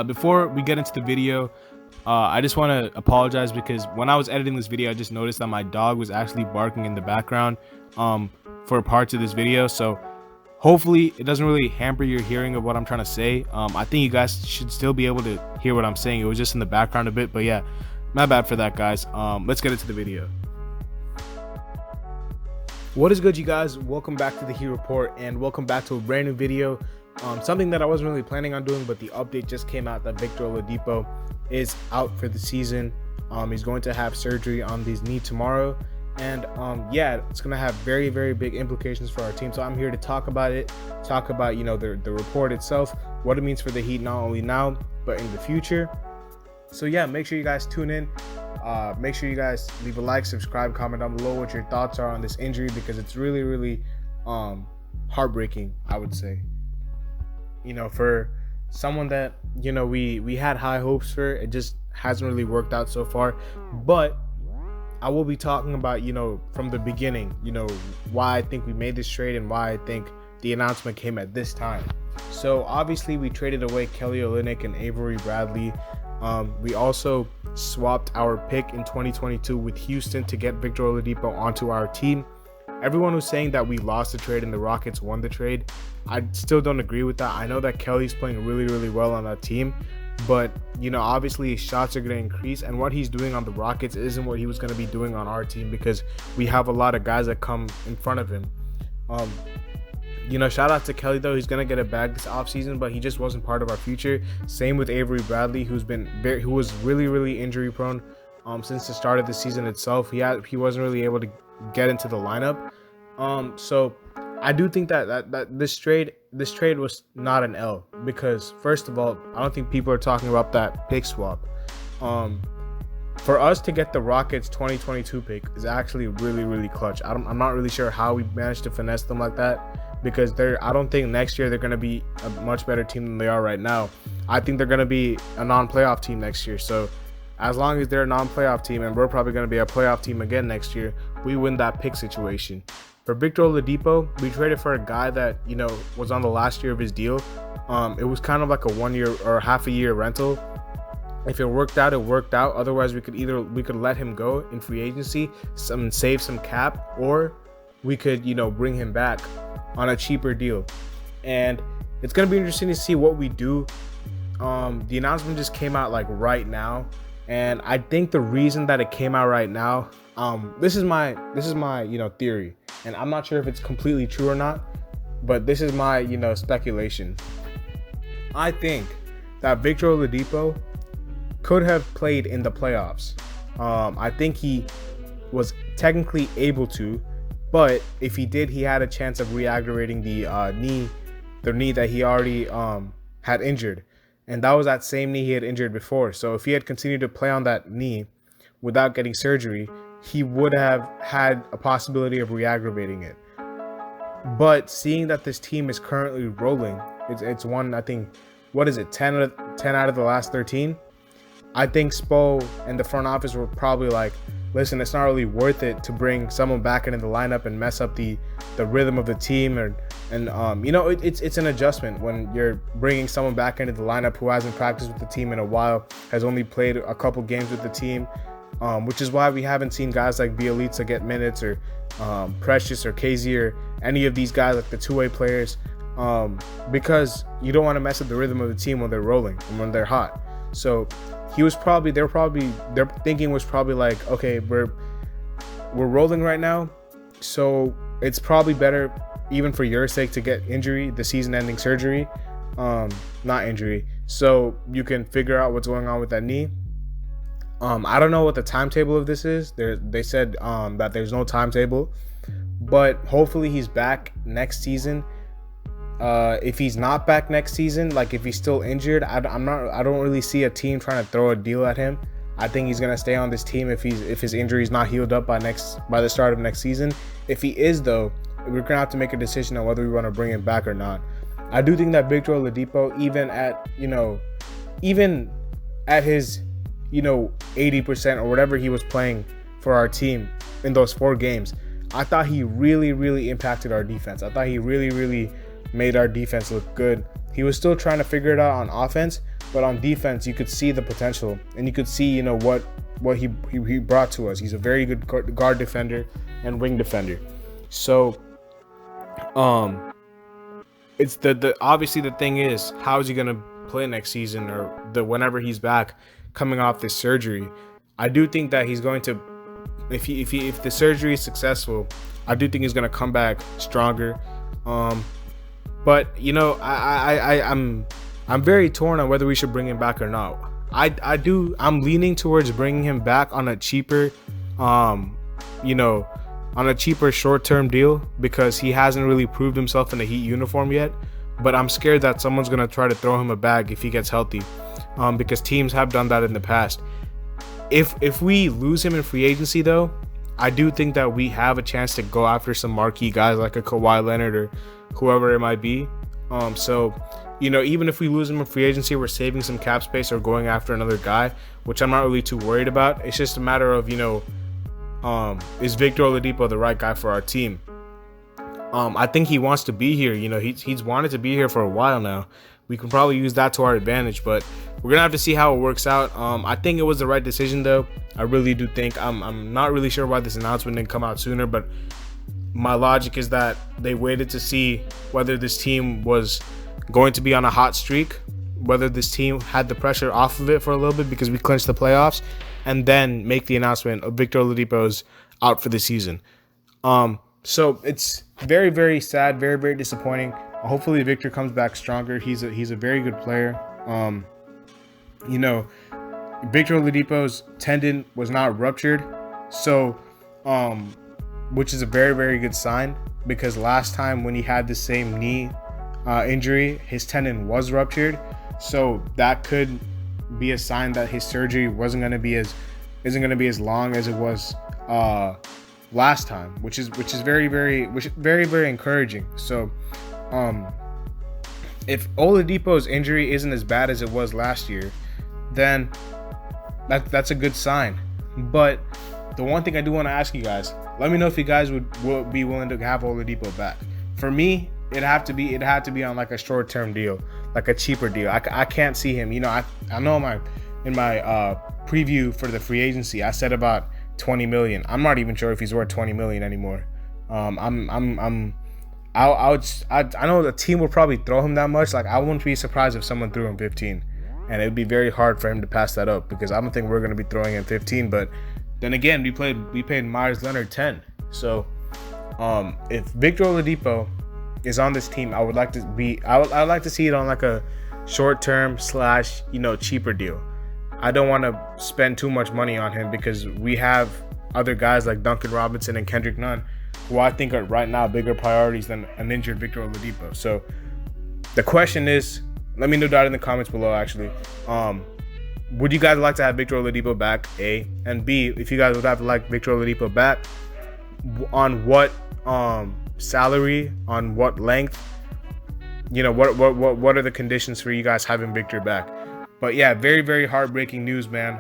Before we get into the video, I just want to apologize because when I was editing this video, I just noticed that my dog was actually barking in the background for parts of this video. So hopefully it doesn't really hamper your hearing of what I'm trying to say. I think you guys should still be able to hear what I'm saying. It was just in the background a bit, but yeah, my bad for that, guys. Let's get into the video. What is good, you guys? Welcome back to the Heat Report, and welcome back to a brand new video. Something that I wasn't really planning on doing, but the update just came out that Victor Oladipo is out for the season. He's going to have surgery on his knee tomorrow, and yeah, it's gonna have very, very big implications for our team. So I'm here to talk about it, the report itself, what it means for the Heat, not only now but in the future. So yeah, make sure you guys tune in. Make sure you guys leave a like, subscribe, comment down below what your thoughts are on this injury, because it's really, really heartbreaking, I would say. For someone that we had high hopes for, it just hasn't really worked out so far. But I will be talking about from the beginning, why I think we made this trade and why I think the announcement came at this time. So obviously we traded away Kelly Olynyk and Avery Bradley. We also swapped our pick in 2022 with Houston to get Victor Oladipo onto our team. Everyone was saying that we lost the trade and the Rockets won the trade. I still don't agree with that. I know that Kelly's playing really, really well on that team, but obviously his shots are going to increase, and what he's doing on the Rockets isn't what he was going to be doing on our team, because we have a lot of guys that come in front of him. Shout out to Kelly, though. He's going to get a bag this offseason, but he just wasn't part of our future. Same with Avery Bradley, who was really, really injury prone since the start of the season itself. He wasn't really able to get into the lineup. So I do think that this trade was not an L, because first of all, I don't think people are talking about that pick swap. For us to get the Rockets 2022 pick is actually really, really clutch. I'm not really sure how we managed to finesse them like that, because I don't think next year they're going to be a much better team than they are right now. I think they're going to be a non-playoff team next year. So as long as they're a non-playoff team, and we're probably going to be a playoff team again next year, we win that pick situation. For Victor Oladipo, we traded for a guy that was on the last year of his deal. It was kind of like a 1 year or half a year rental. If it worked out, it worked out. Otherwise, we could let him go in free agency, save some cap, or we could bring him back on a cheaper deal. And it's gonna be interesting to see what we do. The announcement just came out like right now, and I think the reason that it came out right now, this is my theory, and I'm not sure if it's completely true or not, but this is my speculation. I think that Victor Oladipo could have played in the playoffs. I think he was technically able to, but if he did, he had a chance of re-aggravating the knee that he already had injured, and that was that same knee he had injured before. So if he had continued to play on that knee without getting surgery, he would have had a possibility of re-aggravating it. But seeing that this team is currently rolling, it's won, I think, 10 out of the last 13. I think Spo and the front office were probably like, listen, it's not really worth it to bring someone back into the lineup and mess up the rhythm of the team. It's an adjustment when you're bringing someone back into the lineup who hasn't practiced with the team in a while, has only played a couple games with the team, which is why we haven't seen guys like Bielitsa get minutes, or Precious or KZ, or any of these guys like the two-way players, because you don't want to mess up the rhythm of the team when they're rolling and when they're hot. So their thinking was probably like, okay, we're rolling right now, so it's probably better, even for your sake, to get the season-ending surgery, not injury, so you can figure out what's going on with that knee. I don't know what the timetable of this is. They said that there's no timetable, but hopefully he's back next season. If he's not back next season, like if he's still injured, I don't really see a team trying to throw a deal at him. I think he's gonna stay on this team if his injury is not healed up by the start of next season. If he is, though, we're gonna have to make a decision on whether we want to bring him back or not. I do think that Victor Oladipo, even at his 80% or whatever he was playing for our team in those 4 games, I thought he really, really impacted our defense. I thought he really, really made our defense look good. He was still trying to figure it out on offense, but on defense, you could see the potential, and you could see, you know, what he brought to us. He's a very good guard defender and wing defender. So, it's the obviously the thing is, how is he gonna play next season, or whenever he's back coming off this surgery? I do think that he's going to, if the surgery is successful, I do think he's gonna come back stronger. But you know, I'm very torn on whether we should bring him back or not. I'm leaning towards bringing him back on a cheaper, you know, on a cheaper short-term deal, because he hasn't really proved himself in a Heat uniform yet. But I'm scared that someone's gonna try to throw him a bag if he gets healthy, because teams have done that in the past. If we lose him in free agency, though, I do think that we have a chance to go after some marquee guys like a Kawhi Leonard or whoever it might be. So, you know, even if we lose him in free agency, we're saving some cap space or going after another guy, which I'm not really too worried about. It's just a matter of, you know, is Victor Oladipo the right guy for our team? I think he wants to be here. You know, he's wanted to be here for a while now. We can probably use that to our advantage, but we're gonna have to see how it works out. I think it was the right decision, though. I really do think. I'm not really sure why this announcement didn't come out sooner, but my logic is that they waited to see whether this team was going to be on a hot streak, whether this team had the pressure off of it for a little bit because we clinched the playoffs, and then make the announcement of Victor Oladipo's out for the season. So it's very, very sad, very, very disappointing. Hopefully Victor comes back stronger. He's a very good player. You know, Victor Oladipo's tendon was not ruptured, so which is a very, very good sign, because last time when he had the same knee injury, his tendon was ruptured. So that could be a sign that his surgery isn't going to be as long as it was last time, which is very, very encouraging. So if Oladipo's injury isn't as bad as it was last year, then that's a good sign. But the one thing I do want to ask you guys, let me know if you guys would be willing to have Oladipo back. For me, it'd have to be on like a short-term deal, like a cheaper deal. I can't see him. You know, I know in my preview for the free agency, I said about 20 million. I'm not even sure if he's worth 20 million anymore. I know the team will probably throw him that much. Like, I wouldn't be surprised if someone threw him 15, and it would be very hard for him to pass that up, because I don't think we're going to be throwing him 15. But then again, we paid Myers Leonard 10. So if Victor Oladipo is on this team, I'd like to see it on like a short-term / cheaper deal. I don't want to spend too much money on him, because we have other guys like Duncan Robinson and Kendrick Nunn, who I think are right now bigger priorities than an injured Victor Oladipo. So the question is, let me know down in the comments below, actually. Would you guys like to have Victor Oladipo back, A? And B, if you guys would have to like Victor Oladipo back, on what salary, on what length? You know, what are the conditions for you guys having Victor back? But yeah, very, very heartbreaking news, man.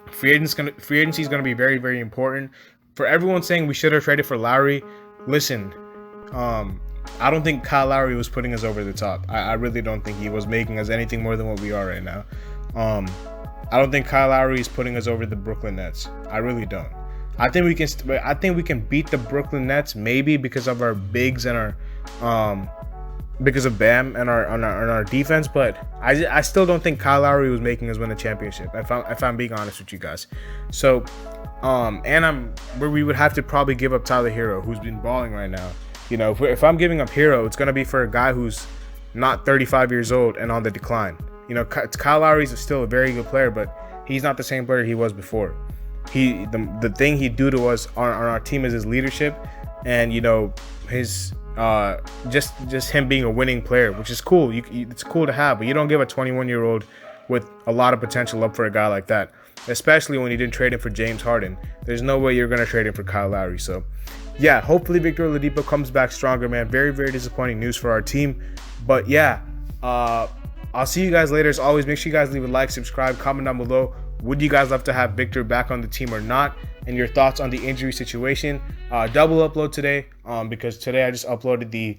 Free agency is gonna be very, very important. For everyone saying we should have traded for Lowry, listen, I don't think Kyle Lowry was putting us over the top. I really don't think he was making us anything more than what we are right now. I don't think Kyle Lowry is putting us over the Brooklyn Nets. I really don't. I think we can beat the Brooklyn Nets, maybe because of our bigs and our because of Bam and our defense, but I still don't think Kyle Lowry was making us win a championship, if I'm being honest with you guys. So and where we would have to probably give up Tyler Hero, who's been balling right now. You know, if I'm giving up Hero, it's gonna be for a guy who's not 35 years old and on the decline. You know, Kyle Lowry is still a very good player, but he's not the same player he was before. The thing he do to us on our team is his leadership, and you know, his just him being a winning player, which is cool. It's cool to have, but you don't give a 21-year-old with a lot of potential up for a guy like that, especially when you didn't trade him for James Harden. There's no way you're gonna trade him for Kyle Lowry. So yeah, hopefully Victor Oladipo comes back stronger, man. Very, very disappointing news for our team, but yeah, I'll see you guys later. As always, make sure you guys leave a like, subscribe, comment down below. Would you guys love to have Victor back on the team or not? And your thoughts on the injury situation. Double upload today, because today I just uploaded the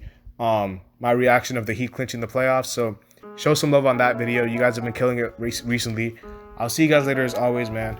my reaction of the Heat clinching the playoffs. So show some love on that video. You guys have been killing it recently. I'll see you guys later as always, man.